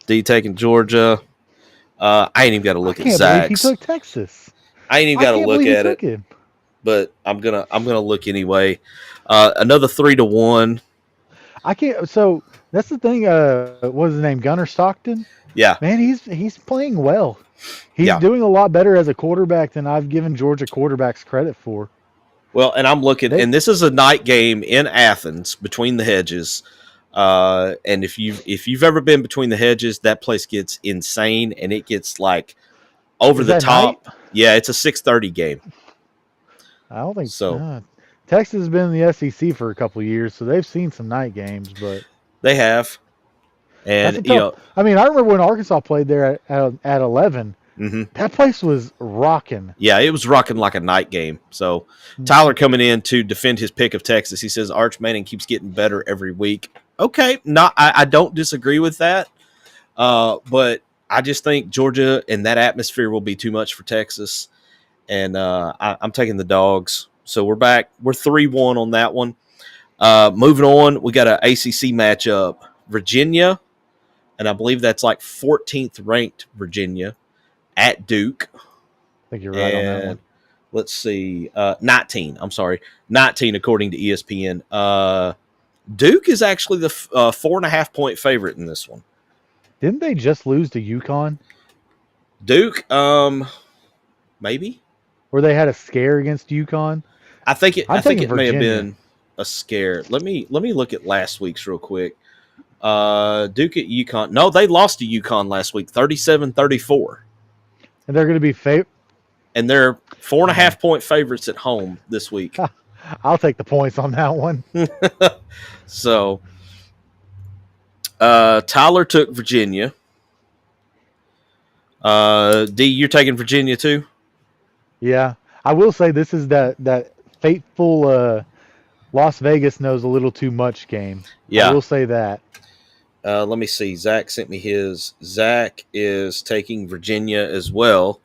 D taking Georgia. I ain't even got to look at Zach's. He took Texas. I ain't even got to look at it. But I'm gonna look anyway. Another 3-1. I can't. So that's the thing. What was his name? Gunnar Stockton. Yeah, man, he's playing well. He's doing a lot better as a quarterback than I've given Georgia quarterbacks credit for. Well, and I'm looking, and this is a night game in Athens between the hedges. And if you've ever been between the hedges, that place gets insane, and it gets like over the top. Night? Yeah, it's a 6:30 game. I don't think so. Texas has been in the SEC for a couple of years, so they've seen some night games, but they have. And I mean, I remember when Arkansas played there at 11. Mm-hmm. That place was rocking. Yeah, it was rocking like a night game. So Tyler coming in to defend his pick of Texas. He says Arch Manning keeps getting better every week. Okay, I don't disagree with that, but I just think Georgia and that atmosphere will be too much for Texas. And I'm taking the dogs. So we're back. We're 3-1 on that one. Moving on, we got an ACC matchup. Virginia, and I believe that's like 14th ranked Virginia, at Duke. I think you're right on that one. Let's see. 19. I'm sorry. 19 according to ESPN. Duke is actually the 4.5-point favorite in this one. Didn't they just lose to UConn? Duke, maybe. Where they had a scare against UConn. I think it may have been a scare. Let me look at last week's real quick. Duke at UConn. No, they lost to UConn last week, 37-34. And they're going to be and they're 4.5-point favorites at home this week. I'll take the points on that one. So, Tyler took Virginia. D, you're taking Virginia too? Yeah. I will say this is that fateful Las Vegas knows a little too much game. Yeah. I will say that. Let me see. Zach sent me his. Zach is taking Virginia as well.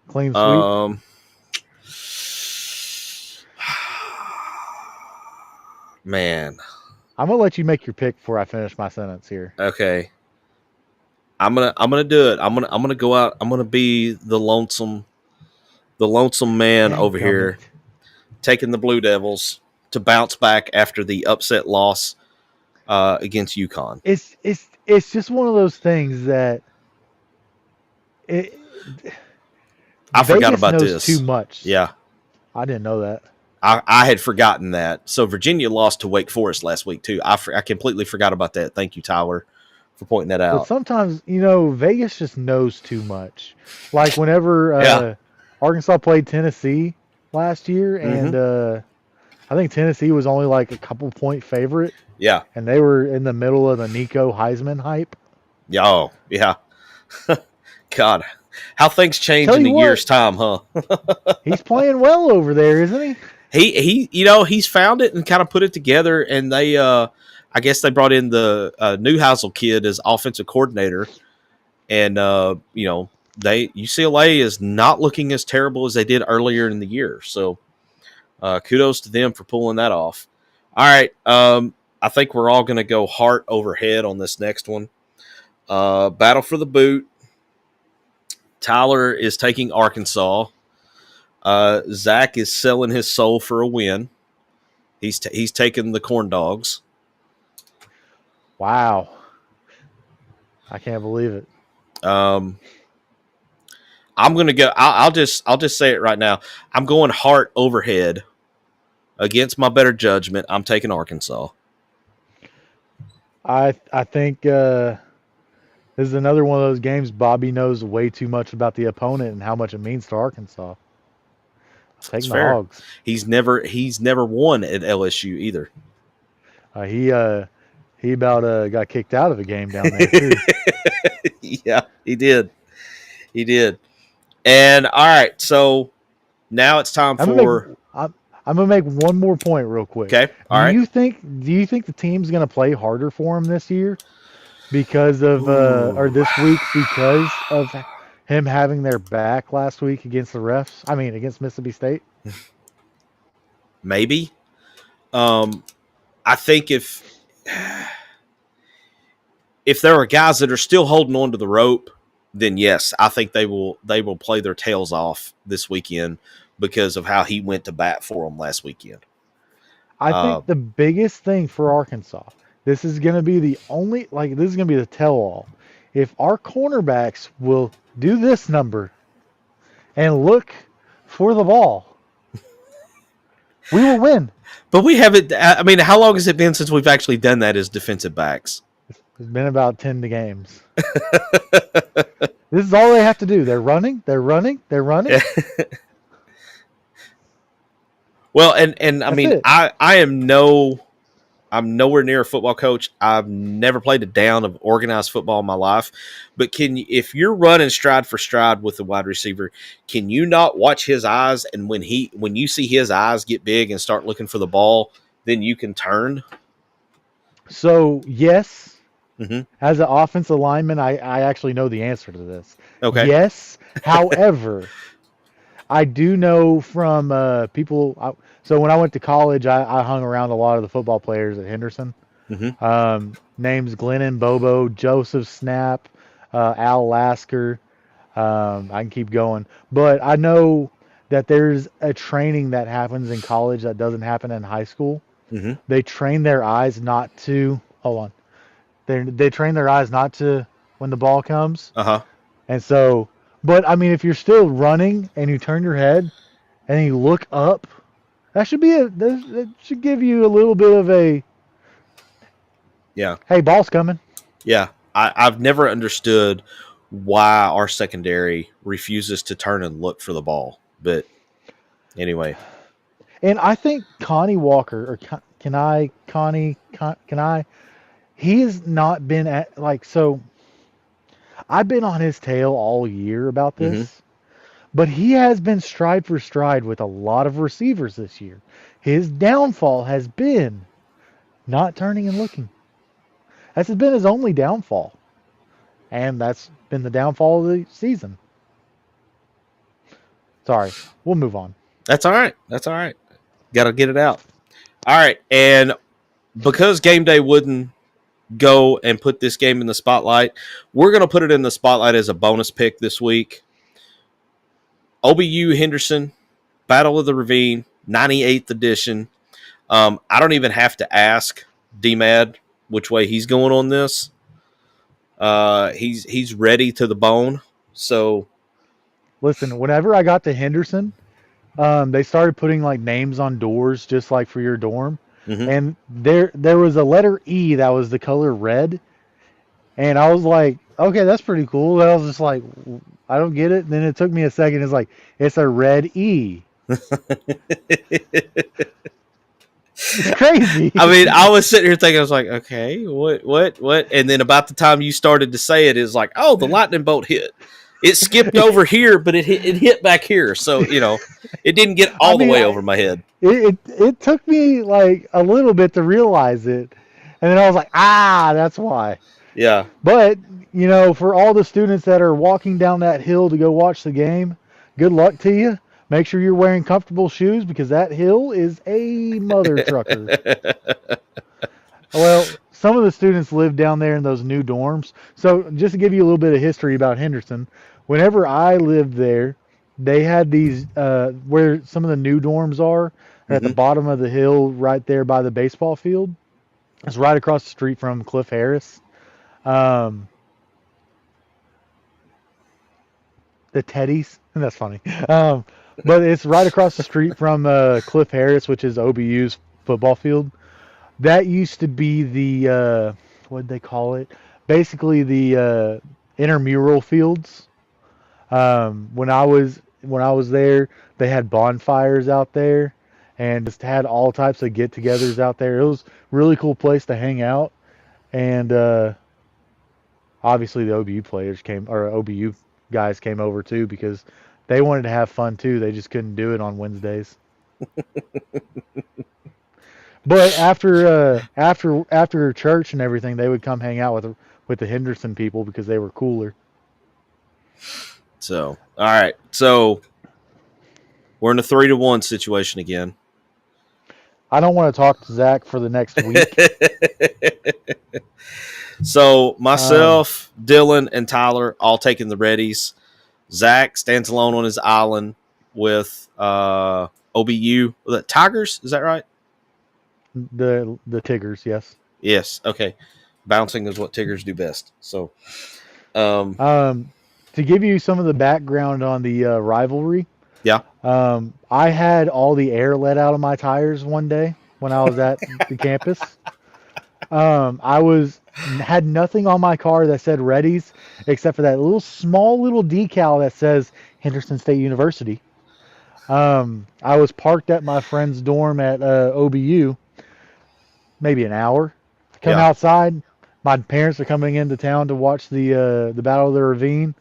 Clean sweep. Man. I'm gonna let you make your pick before I finish my sentence here. Okay. I'm gonna do it. I'm gonna go out. I'm gonna be the lonesome man over here, taking the Blue Devils to bounce back after the upset loss against UConn. It's just one of those things that I forgot about this. Too much. Yeah, I didn't know that. I had forgotten that. So Virginia lost to Wake Forest last week too. I completely forgot about that. Thank you, Tyler, for pointing that out. But sometimes Vegas just knows too much. Like whenever Arkansas played Tennessee last year, and I think Tennessee was only like a couple point favorite. Yeah, and they were in the middle of the Nico Heisman hype. Oh yeah, God. How things change in a year's time, huh? He's playing well over there, isn't he? He's found it and kind of put it together. And they, I guess they brought in the Newhousel kid as offensive coordinator. And UCLA is not looking as terrible as they did earlier in the year. So, kudos to them for pulling that off. All right, I think we're all going to go heart over head on this next one. Battle for the boot. Tyler is taking Arkansas. Zach is selling his soul for a win. He's taking the Corn Dogs. Wow. I can't believe it. I'm I'm gonna go. I'll just say it right now. I'm going heart overhead against my better judgment. I'm taking Arkansas. I think this is another one of those games. Bobby knows way too much about the opponent and how much it means to Arkansas. That's Taking the fair. Hogs. He's never won at LSU either. He about got kicked out of a game down there too. Yeah, he did. He did. And all right, so now it's time for. I'm gonna make one more point real quick. Okay. All right. Do you think the team's gonna play harder for him this year because of or this week because of him having their back last week against the refs? I mean, against Mississippi State. Maybe. I think if there are guys that are still holding on to the rope, then yes, I think they will play their tails off this weekend because of how he went to bat for them last weekend. I think the biggest thing for Arkansas, this is going to be the tell-all. If our cornerbacks will do this number and look for the ball, we will win. But we haven't. I mean, how long has it been since we've actually done that as defensive backs? It's been about 10 games. This is all they have to do. They're running. Well, and I mean, I'm nowhere near a football coach. I've never played a down of organized football in my life. But if you're running stride for stride with the wide receiver, can you not watch his eyes? And when you see his eyes get big and start looking for the ball, then you can turn. So yes, mm-hmm. As an offensive lineman, I actually know the answer to this. Okay. Yes, however, I do know from people. So when I went to college, I hung around a lot of the football players at Henderson. Mm-hmm. Names Glennon Bobo, Joseph Snap, Al Lasker. I can keep going. But I know that there's a training that happens in college that doesn't happen in high school. Mm-hmm. They train their eyes not to – hold on. They train their eyes not to when the ball comes. Uh-huh. And so – but, I mean, if you're still running and you turn your head and you look up, that should give you a little bit of a hey, ball's coming. Yeah. I've never understood why our secondary refuses to turn and look for the ball. But anyway. And I think Connie Walker, he has not been so I've been on his tail all year about this. Mm-hmm. But he has been stride for stride with a lot of receivers this year. His downfall has been not turning and looking. That's been his only downfall. And that's been the downfall of the season. Sorry, we'll move on. That's all right. Got to get it out. All right, and because Game Day wouldn't go and put this game in the spotlight, we're going to put it in the spotlight as a bonus pick this week. OBU Henderson, Battle of the Ravine, 98th edition. I don't even have to ask D-Mad which way he's going on this. He's ready to the bone. So, listen, whenever I got to Henderson, they started putting like names on doors just like for your dorm. Mm-hmm. And there was a letter E that was the color red. And I was like, okay, that's pretty cool. And I was just like, I don't get it. And then it took me a second. It's like, it's a red E. It's crazy. I mean, I was sitting here thinking, I was like, okay, what? And then about the time you started to say it, it's like, oh, the lightning bolt hit. It skipped over here, but it hit back here. So, it didn't get all the way over my head. It took me like a little bit to realize it. And then I was like, that's why. Yeah. But, for all the students that are walking down that hill to go watch the game, good luck to you. Make sure you're wearing comfortable shoes because that hill is a mother trucker. Well, some of the students live down there in those new dorms. So just to give you a little bit of history about Henderson, whenever I lived there, they had these where some of the new dorms are at the bottom of the hill right there by the baseball field. It's right across the street from Cliff Harris. the Teddies. That's funny. But it's right across the street from Cliff Harris, which is OBU's football field. That used to be the what'd they call it? Basically the intramural fields. When I was there, they had bonfires out there and just had all types of get-togethers out there. It was a really cool place to hang out, and obviously the OBU players came, or OBU guys came over too, because they wanted to have fun too. They just couldn't do it on Wednesdays. But after church and everything, they would come hang out with the Henderson people because they were cooler. So, all right. So, we're in a 3-1 situation again. I don't want to talk to Zach for the next week. So, myself, Dylan, and Tyler all taking the Reddies. Zach stands alone on his island with OBU. The Tigers, is that right? The Tigers, yes. Yes. Okay. Bouncing is what Tigers do best. So, to give you some of the background on the rivalry, yeah. I had all the air let out of my tires one day when I was at the campus. Had nothing on my car that said Reddies except for that small little decal that says Henderson State University. I was parked at my friend's dorm at OBU, maybe an hour. Come outside. My parents are coming into town to watch the Battle of the Ravine,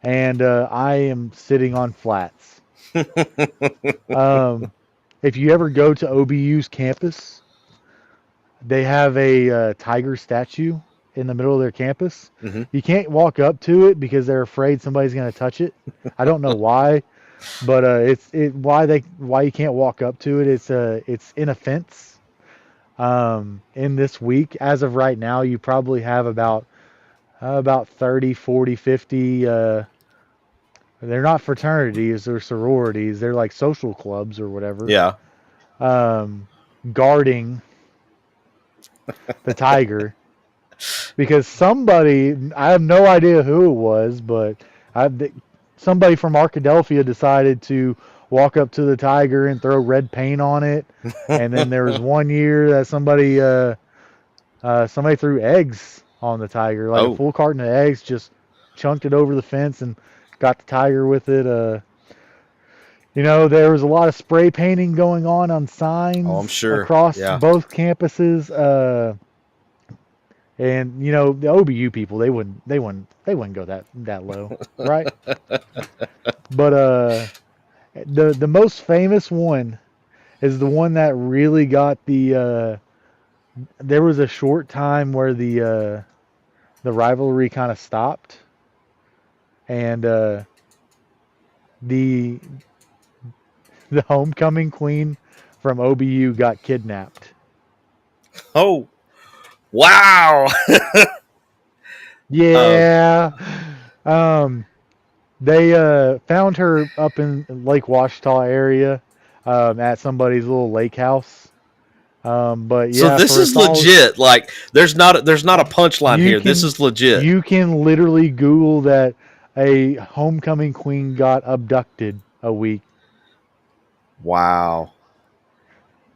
and I am sitting on flats. If you ever go to OBU's campus, they have a tiger statue in the middle of their campus. Mm-hmm. You can't walk up to it because they're afraid somebody's going to touch it. I don't know why, but why you can't walk up to it. It's in a fence. In this week, as of right now, you probably have about 30, 40, 50. They're not fraternities or sororities. They're like social clubs or whatever. Yeah. Guarding the tiger, because somebody, I have no idea who it was, but somebody from Arkadelphia decided to walk up to the tiger and throw red paint on it. And then there was one year that somebody threw eggs on the tiger, like a full carton of eggs, just chunked it over the fence and got the tiger with it. There was a lot of spray painting going on signs I'm sure. across both campuses. And the OBU people, they wouldn't go that low, right? But the most famous one is the one that really got the. There was a short time where the rivalry kind of stopped, and the homecoming queen from OBU got kidnapped. Oh, wow! Yeah. They found her up in Lake Washita area at somebody's little lake house. But yeah, so this is legit. Like, there's not a punchline here. This is legit. You can literally Google that a homecoming queen got abducted a week. Wow.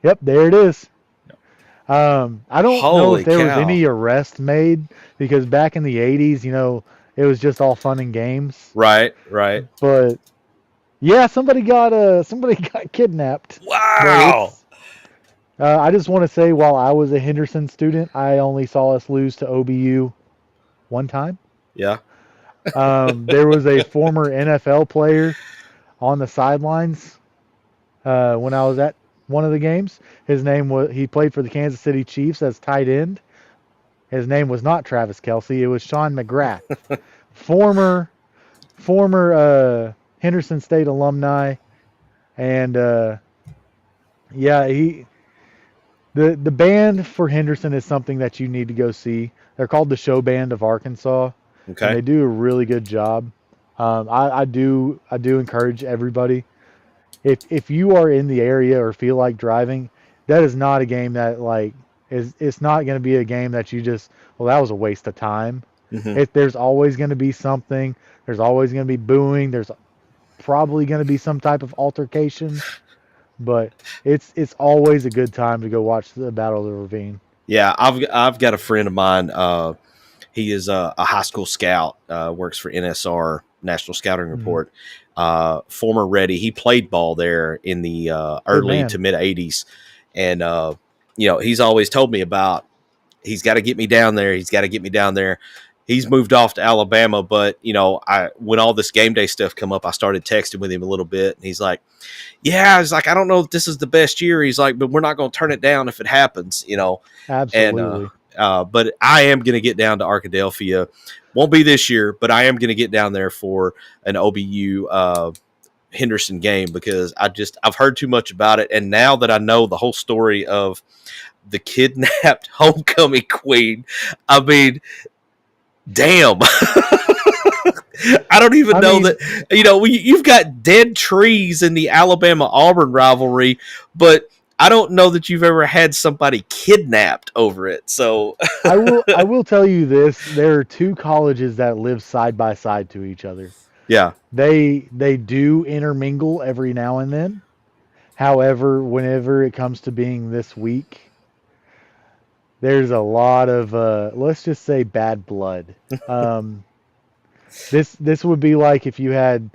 Yep, there it is. I don't know if there was any arrest made, because back in the 80s, it was just all fun and games. Right. But yeah, somebody got kidnapped. Wow. I just want to say, while I was a Henderson student, I only saw us lose to OBU one time. Yeah. There was a former NFL player on the sidelines when I was at one of the games. He played for the Kansas City Chiefs as tight end. His name was not Travis Kelce. It was Sean McGrath, former Henderson State alumni, and the band for Henderson is something that you need to go see. They're called the Show Band of Arkansas. Okay. And they do a really good job. I do encourage everybody, if you are in the area or feel like driving, that is not a game that it's not going to be a game that you just, that was a waste of time. There's always going to be something. There's always going to be booing. There's probably going to be some type of altercation, but it's always a good time to go watch the Battle of the Ravine. Yeah, I've got a friend of mine. He is a high school scout. Works for NSR, National Scouting Report. Former Ready. He played ball there in the early to mid '80s, and he's always told me about. He's got to get me down there. He's got to get me down there. He's moved off to Alabama, but when all this game day stuff come up, I started texting with him a little bit, and he's like, "Yeah," he's like, "I don't know if this is the best year." He's like, "But we're not going to turn it down if it happens," Absolutely. And but I am going to get down to Arkadelphia. Won't be this year, but I am going to get down there for an OBU Henderson game because I've heard too much about it, and now that I know the whole story of the kidnapped homecoming queen, I mean. Damn. I don't even know that, you've got dead trees in the Alabama-Auburn rivalry, but I don't know that you've ever had somebody kidnapped over it. So I will tell you this. There are two colleges that live side by side to each other. Yeah. They do intermingle every now and then. However, whenever it comes to being this week, there's a lot of let's just say bad blood. This would be like if you had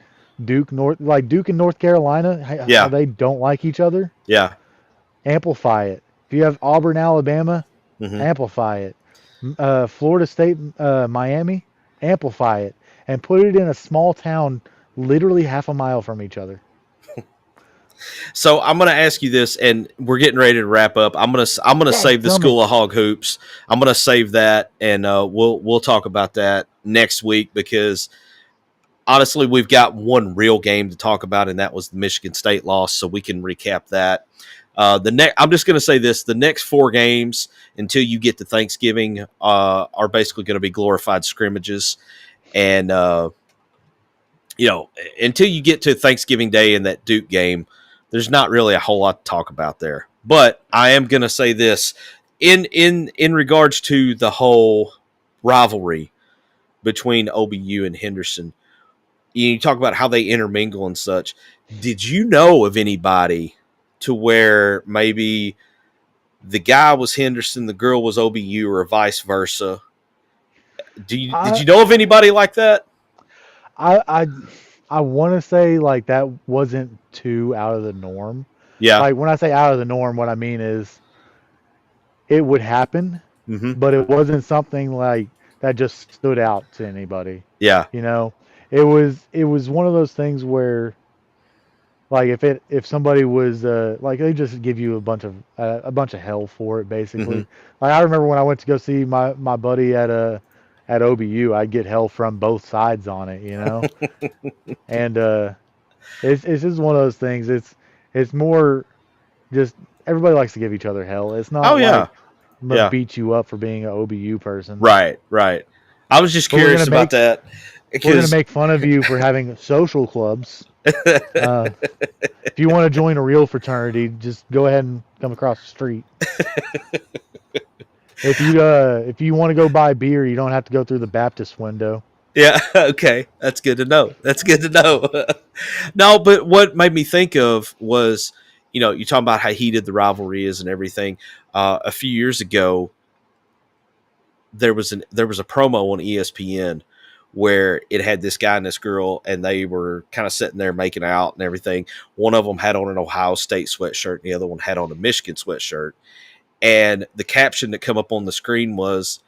Duke and North Carolina, how they don't like each other. Yeah. Amplify it. If you have Auburn, Alabama, amplify it. Florida State, Miami, amplify it, and put it in a small town, literally half a mile from each other. So I'm going to ask you this, and we're getting ready to wrap up. I'm going to save the School of Hawg Hoops. I'm going to save that, and we'll talk about that next week because honestly, we've got one real game to talk about, and that was the Michigan State loss. So we can recap that. I'm just going to say this: the next 4 games until you get to Thanksgiving are basically going to be glorified scrimmages, and until you get to Thanksgiving Day and that Duke game. There's not really a whole lot to talk about there. But I am going to say this in regards to the whole rivalry between OBU and Henderson. You talk about how they intermingle and such. Did you know of anybody to where maybe the guy was Henderson, the girl was OBU, or vice versa? Did you know of anybody like that? I want to say like that wasn't too out of the norm. Yeah. Like when I say out of the norm, what I mean is it would happen, but it wasn't something like that just stood out to anybody. Yeah. It was one of those things where like if somebody was like they just give you a bunch of hell for it basically. Like I remember when I went to go see my buddy at OBU, I'd get hell from both sides on it, and it's just one of those things. It's more just everybody likes to give each other hell. It's not like I'm gonna beat you up for being an OBU person. Right. I was just curious about that. We're gonna make fun of you for having social clubs. If you want to join a real fraternity, just go ahead and come across the street. If you want to go buy beer, you don't have to go through the Baptist window. Yeah, okay. That's good to know. No, but what made me think of was, you're talking about how heated the rivalry is and everything. A few years ago, there was a promo on ESPN where it had this guy and this girl, and they were kind of sitting there making out and everything. One of them had on an Ohio State sweatshirt, and the other one had on a Michigan sweatshirt. And the caption that come up on the screen was,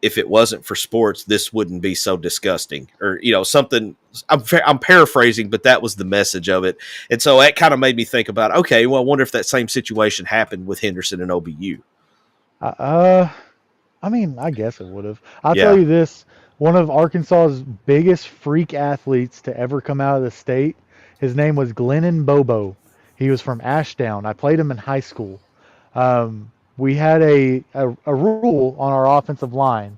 "If it wasn't for sports, this wouldn't be so disgusting," or something. I'm paraphrasing, but that was the message of it. And so that kind of made me think about, okay, well, I wonder if that same situation happened with Henderson and OBU. I mean, I guess it would have. I'll tell you this: one of Arkansas's biggest freak athletes to ever come out of the state. His name was Glennon Bobo. He was from Ashdown. I played him in high school. We had a rule on our offensive line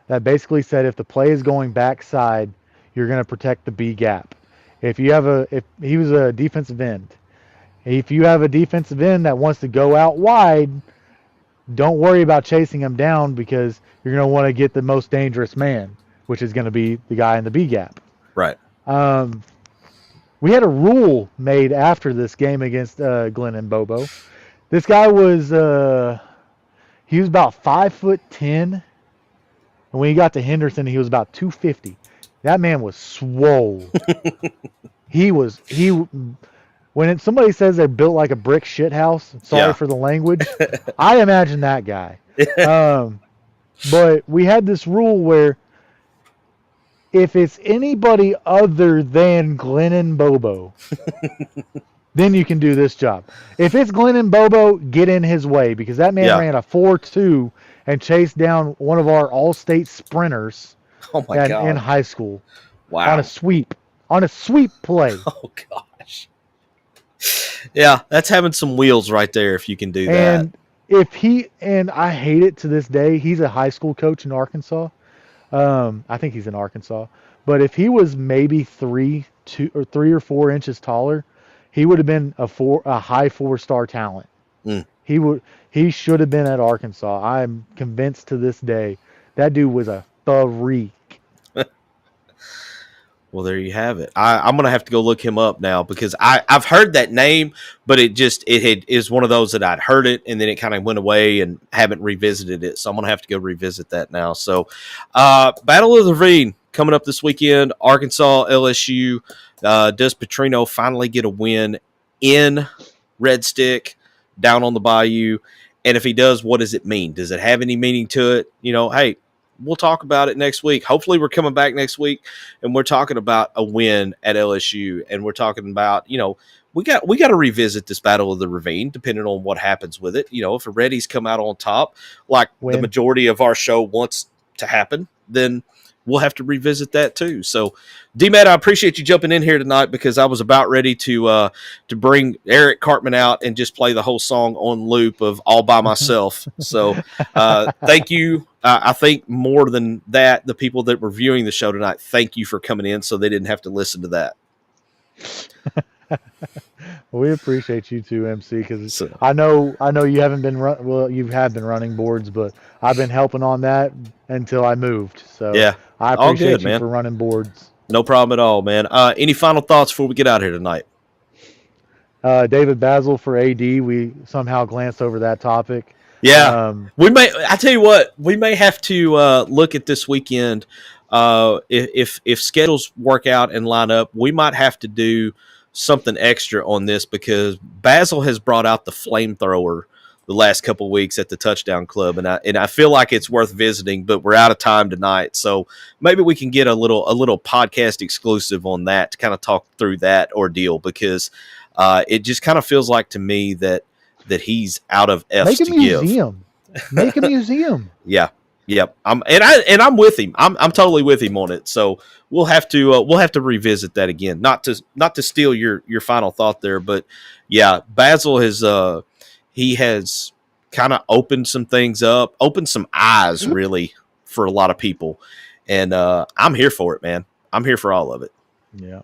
that basically said if the play is going backside, you're going to protect the B gap. If he was a defensive end, if you have a defensive end that wants to go out wide, don't worry about chasing him down because you're going to want to get the most dangerous man. which is going to be the guy in the B gap. Right. We had a rule made after this game against Glenn and Bobo. This guy was he was about 5'10", and when he got to Henderson, he was about 250. That man was swole. When somebody says they're built like a brick shit house, sorry for the language, I imagine that guy. But we had this rule where if it's anybody other than Glenn and Bobo, then you can do this job. If it's Glenn and Bobo, get in his way, because that man ran a 4.2 and chased down one of our all-state sprinters in high school. Wow. On a sweep play. Oh, gosh. Yeah, that's having some wheels right there if you can do that. And I hate it to this day, he's a high school coach in Arkansas. I think he's in Arkansas. But if he was maybe 3 or 4 inches taller, he would have been a high 4-star talent. He should have been at Arkansas. I'm convinced to this day that dude was a freak. Well, there you have it. I'm gonna have to go look him up now, because I've heard that name, but it is one of those that I'd heard it and then it kind of went away and haven't revisited it. So I'm gonna have to go revisit that now. So, Battle of the Ravine coming up this weekend. Arkansas, LSU. Does Petrino finally get a win in Red Stick down on the Bayou? And if he does, what does it mean? Does it have any meaning to it? Hey, we'll talk about it next week. Hopefully we're coming back next week and we're talking about a win at LSU, and we're talking about, we got to revisit this Battle of the Ravine depending on what happens with it. If the Reddies come out on top, like the majority of our show wants to happen, then we'll have to revisit that too. So, D-Matt, I appreciate you jumping in here tonight, because I was about ready to bring Eric Cartman out and just play the whole song on loop of All By Myself. So thank you. I think more than that, the people that were viewing the show tonight, thank you for coming in so they didn't have to listen to that. Well, we appreciate you too, MC, because I know you haven't been you have been running boards, but I've been helping on that until I moved. So yeah, I appreciate you for running boards. No problem at all, man. Any final thoughts before we get out here tonight? David Basil for AD. We somehow glanced over that topic. Yeah, I tell you what, we may have to look at this weekend. If schedules work out and line up, we might have to do something extra on this, because Basil has brought out the flamethrower the last couple of weeks at the Touchdown Club, and I feel like it's worth visiting, but we're out of time tonight, so maybe we can get a little podcast exclusive on that to kind of talk through that ordeal, because it just kind of feels like to me that he's out of F's to give. Make a museum. Yeah. Yep. I'm with him. I'm totally with him on it. So we'll have to revisit that again. Not to steal your final thought there, but yeah, Basil he has kind of opened some things up, opened some eyes really for a lot of people. And I'm here for it, man. I'm here for all of it. Yeah.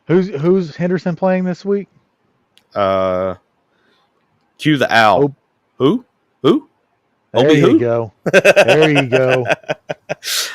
Who's Henderson playing this week? Cue the owl. Who? There you go. There you go.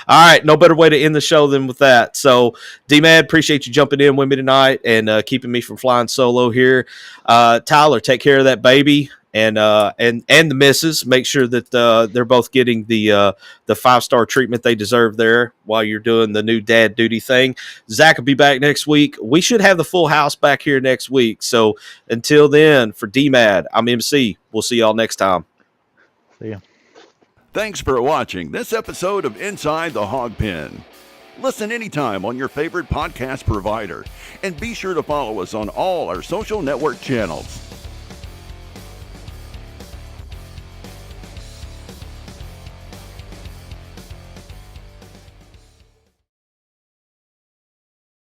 All right. No better way to end the show than with that. So, D-Mad, appreciate you jumping in with me tonight and keeping me from flying solo here. Tyler, take care of that baby and the missus. Make sure that they're both getting the 5-star treatment they deserve there while you're doing the new dad duty thing. Zach will be back next week. We should have the full house back here next week. So, until then, for D-Mad, I'm MC. We'll see y'all next time. See ya. Thanks for watching this episode of Inside the Hog Pen. Listen anytime on your favorite podcast provider, and be sure to follow us on all our social network channels.